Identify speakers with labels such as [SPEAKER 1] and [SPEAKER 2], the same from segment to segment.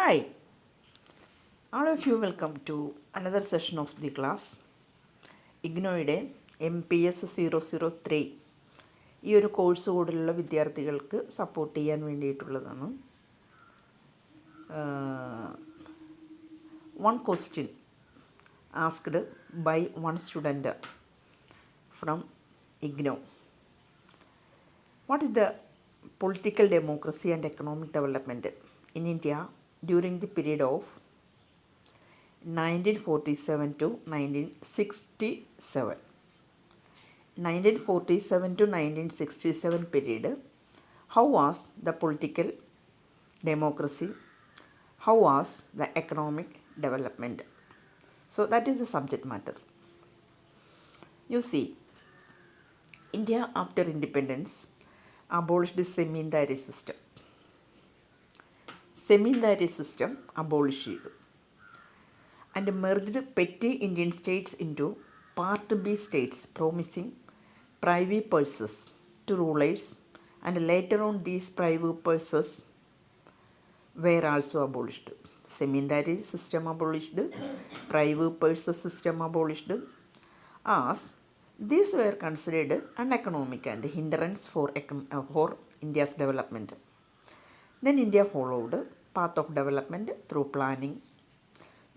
[SPEAKER 1] Hi, all of you welcome to another session of the class. ഇഗ്നോയുടെ MPS 003 ഈ ഒരു course കോഡിലുള്ള വിദ്യാർത്ഥികൾക്ക് support ചെയ്യാൻ വേണ്ടിയിട്ടുള്ളതാണ്. One question asked by one student from IGNO. What is the political democracy and economic development in India during the period of 1947 to 1967? 1947 to 1967 period, how was the political democracy? How was the economic development? So that is the subject matter. You see, India after independence abolished the semindari system. Semindari system abolished ചെയ്തു and merged petty Indian states into Part B states, promising privy purses to rulers, and later on these privy purses were also abolished. Semindari system abolished, privy purses system abolished, as these were considered uneconomic and hindrance for India's development. Then India followed path of development through planning.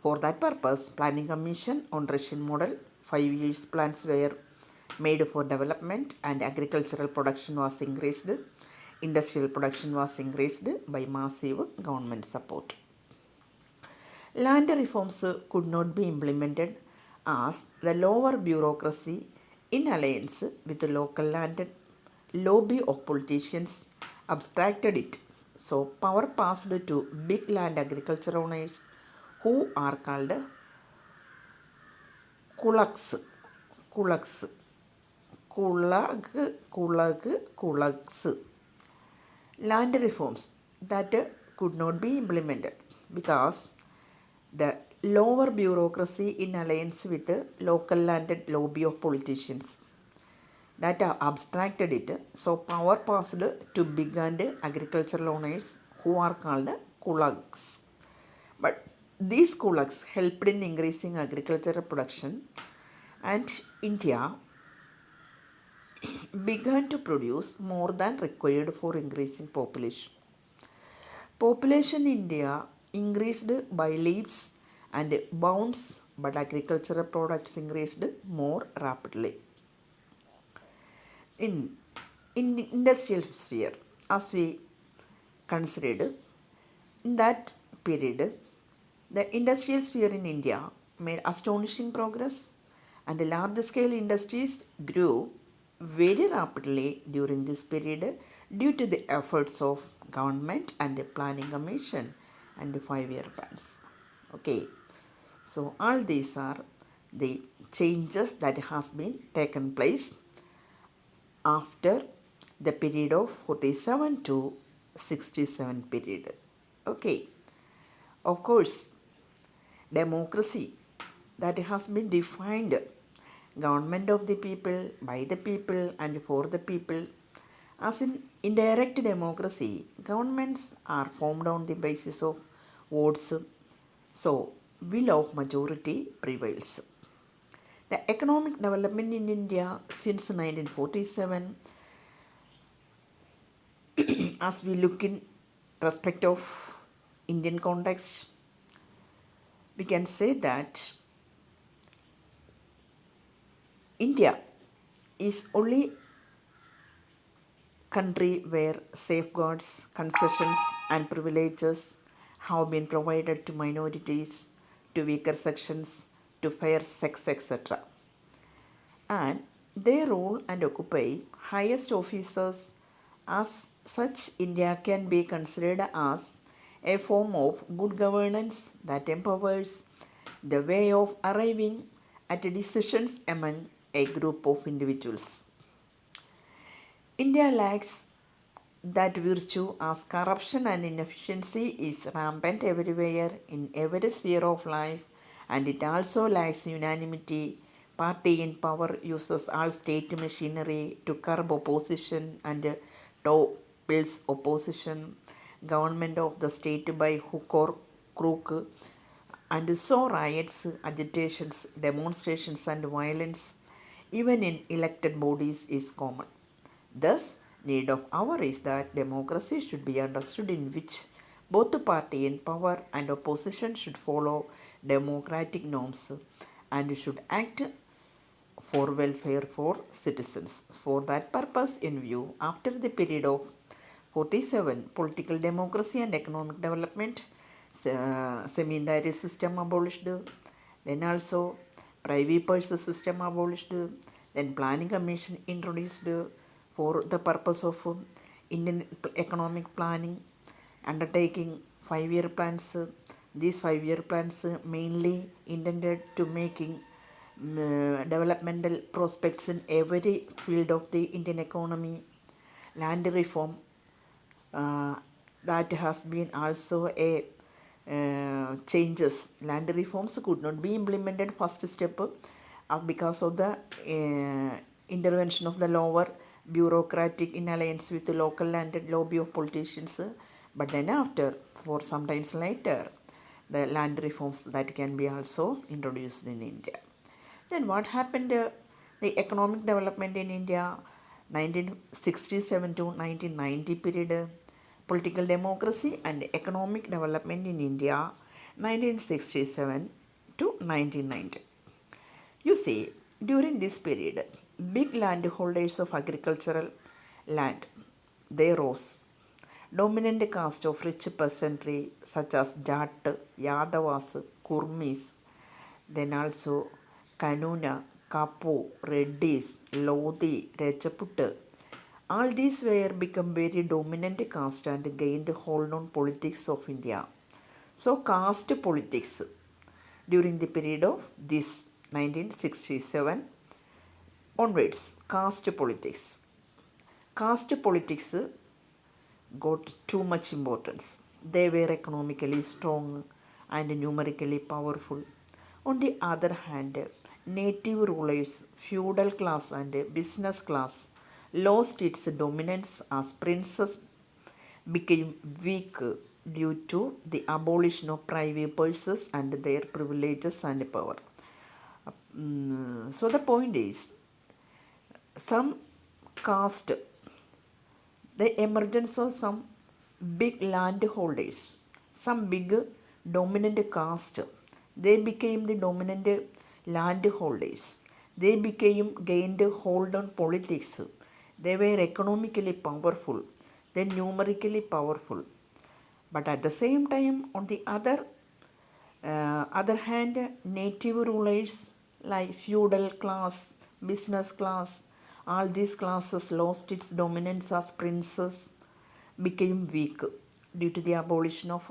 [SPEAKER 1] For that purpose, Planning Commission on Russian model, 5 years plans were made for development, and agricultural production was increased. Industrial production was increased by massive government support. Land reforms could not be implemented as the lower bureaucracy in alliance with the local land lobby of politicians abstracted it. So power passed to big land agriculture owners who are called kulaks. Land reforms that could not be implemented because the lower bureaucracy in alliance with the local landed lobby of politicians that abstracted it. So power passed to big and agricultural owners who are called kulaks. But these kulaks helped in increasing agricultural production, and India began to produce more than required for increasing population. Population in India increased by leaps and bounds, but agricultural products increased more rapidly. In industrial sphere, as we considered, in that period, the industrial sphere in India made astonishing progress, and large-scale industries grew very rapidly during this period due to the efforts of government and the Planning Commission and the 5-year plans. Okay, so all these are the changes that has been taken place after the period of 47 to 67 period. Okay, of course, democracy that has been defined government of the people, by the people, and for the people. As in indirect democracy, governments are formed on the basis of votes, so will of majority prevails. The economic development in India since 1947, as we look in respect of Indian context, we can say that India is only country where safeguards, concessions, and privileges have been provided to minorities, to weaker sections, to fair sex, etc. And they rule and occupy highest offices. As such, India can be considered as a form of good governance that empowers the way of arriving at decisions among a group of individuals. India lacks that virtue as corruption and inefficiency is rampant everywhere in every sphere of life, and it also lacks unanimity. Party in power uses all state machinery to curb opposition and topple opposition. Government of the state by hook or crook, and saw riots, agitations, demonstrations, and violence, even in elected bodies, is common. Thus, need of hour is that democracy should be understood in which both the party in power and opposition should follow democratic norms and should act for welfare for citizens. For that purpose in view, after the period of 47, political democracy and economic development, semindari system abolished, then also privy purse system abolished, then planning commission introduced for the purpose of Indian economic planning, undertaking 5-year plans. These 5-year plans mainly intended to making developmental prospects in every field of the Indian economy. Land reform, uh, that has been also a changes. Land reforms could not be implemented first step because of the intervention of the lower bureaucratic in alliance with the local landed lobby of politicians. But then after, for sometimes later, the land reforms that can be also introduced in India. Then what happened? The economic development in India, 1967 to 1990 period, political democracy and economic development in India, 1967 to 1990. You see, during this period, big landholders of agricultural land, they rose. Dominant caste of rich peasantry such as Jat, Yadavas, Kurmis, then also Kanuna, Kapu, Reddis, Lodi, Rechaput. All these were become very dominant caste and gained hold on politics of India. So caste politics during the period of this 1967 onwards, caste politics. Caste politics got too much importance. They were economically strong and numerically powerful. On the other hand, native rulers, feudal class and business class lost its dominance as princes became weak due to the abolition of privy purses and their privileges and power. So the point is, some caste, the emergence of some big landholders, some big dominant caste, they became the dominant landholders. They became gained hold on politics. They were economically powerful, then numerically powerful. But at the same time, on the other hand, native rulers like feudal class, business class, all these classes lost its dominance as princes, became weak due to the abolition of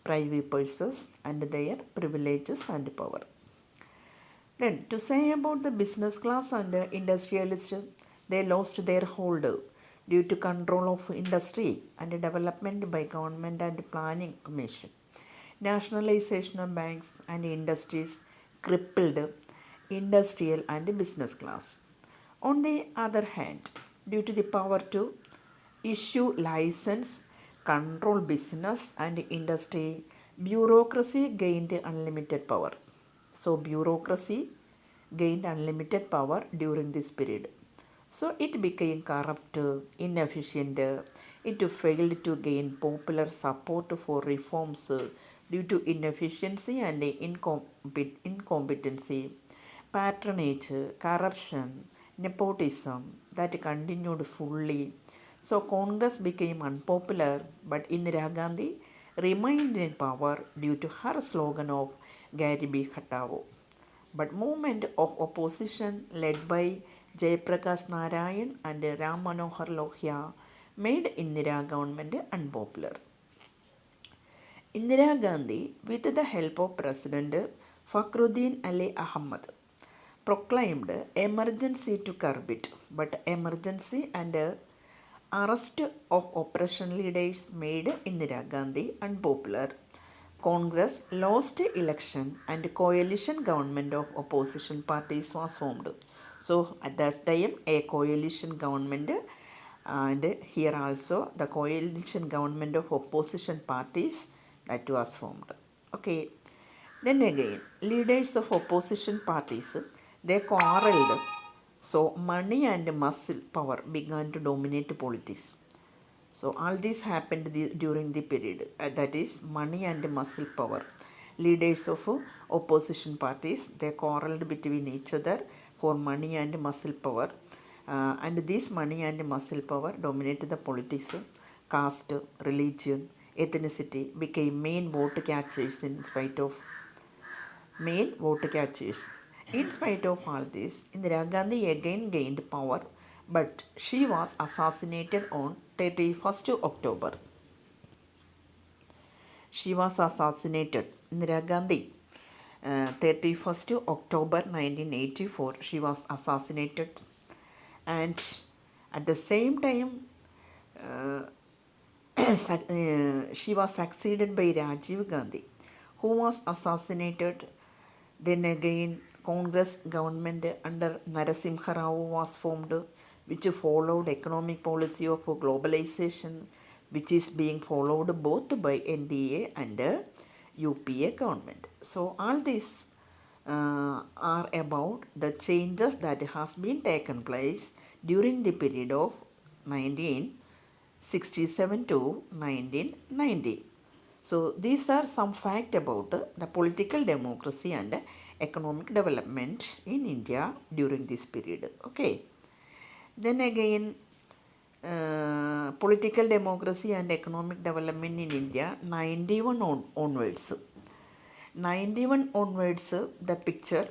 [SPEAKER 1] privy purses and their privileges and power. Then, to say about the business class and industrialists, they lost their hold due to control of industry and development by government and planning commission. Nationalization of banks and industries crippled industrial and business class. On the other hand, due to the power to issue license, control business and industry, bureaucracy gained unlimited power. So, bureaucracy gained unlimited power during this period. So, it became corrupt, inefficient. It failed to gain popular support for reforms due to inefficiency and incompetency, patronage, corruption, nepotism that continued fully. So, Congress became unpopular, but Indira Gandhi remained in power due to her slogan of Garibi Hatao. But movement of opposition led by Jayaprakash Narayan and Ram Manohar Lohia made Indira government unpopular. Indira Gandhi, with the help of President Fakhruddin Ali Ahmad, proclaimed emergency to curb it, but emergency and arrest of opposition leaders made Indira Gandhi unpopular. Congress lost election and coalition government of opposition parties was formed. So at that time a coalition government and here also the coalition government of opposition parties that was formed. Okay. Then again, leaders of opposition parties, they quarreled. So money and muscle power began to dominate politics. So all this happened during the period, that is money and muscle power. Leaders of opposition parties, they quarreled between each other for money and muscle power. And this money and muscle power dominated the politics. Caste, religion, ethnicity became main vote catchers In spite of all this, Indira Gandhi again gained power, but she was assassinated on 31st October. She was assassinated, Indira Gandhi. 31st October 1984, she was assassinated, and at the same time, uh, she was succeeded by Rajiv Gandhi, who was assassinated. Then again, Congress government under Narasimha Rao was formed, which followed economic policy of globalization, which is being followed both by NDA and UPA government. So all these are about the changes that has been taken place during the period of 1967 to 1990. So these are some facts about the political democracy and economic development in India during this period. Okay. Then again, political democracy and economic development in India 91 onwards. 91 onwards, the picture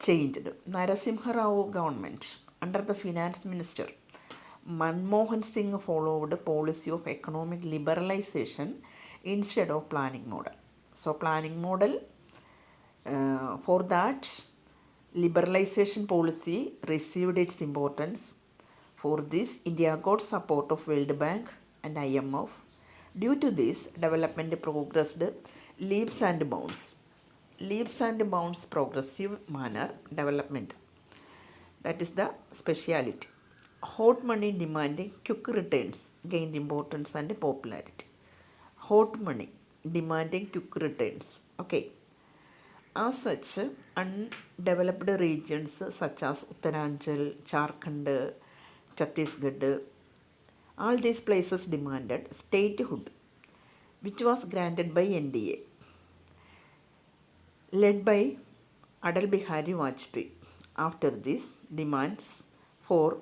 [SPEAKER 1] changed. Narasimha Rao government under the finance minister Manmohan Singh followed a policy of economic liberalization instead of planning model. So planning model, for that liberalization policy received its importance. For this, India got support of World Bank and IMF. Due to this, development progressed leaps and bounds. Leaps and bounds progressive manner development. That is the speciality. Hot money demanding quick returns gained importance and popularity. Hot money demanding quick returns. Okay. As such, undeveloped regions such as Uttaranchal, Jharkhand, Chhattisgarh, all these places demanded statehood, which was granted by NDA, led by Adal Bihari Vajpayee. After this, demands for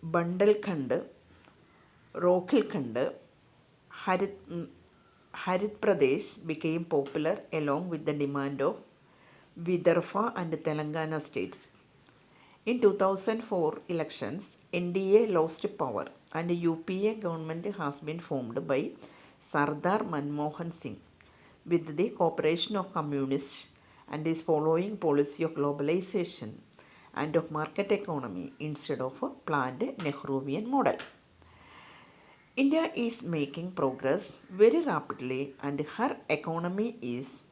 [SPEAKER 1] Bundelkhand, Rohilkhand, Harit Pradesh became popular along with the demand of Vidarbha and Telangana states. In 2004 elections, NDA lost power and UPA government has been formed by Sardar Manmohan Singh with the cooperation of communists and is following policy of globalization and of market economy instead of a planned Nehruvian model. India is making progress very rapidly and her economy is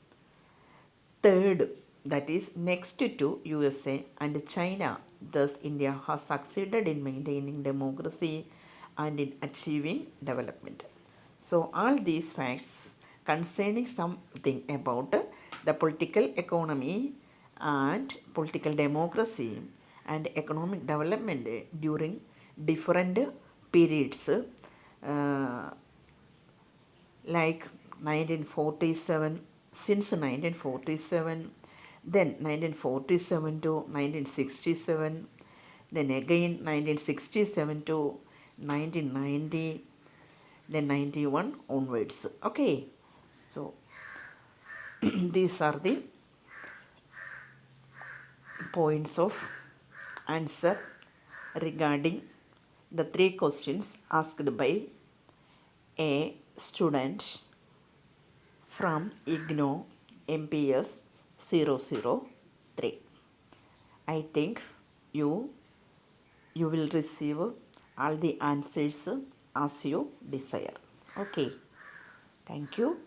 [SPEAKER 1] third, that is next to USA and China. Thus, India has succeeded in maintaining democracy and in achieving development. So, all these facts concerning something about the political economy and political democracy and economic development during different periods, like 1947, since 1947, then 1947 to 1967, then again 1967 to 1990, then 91 onwards. Okay, so these are the points of answer regarding the three questions asked by a student from IGNO MPS 003. I think you will receive all the answers as you desire. Okay, thank you.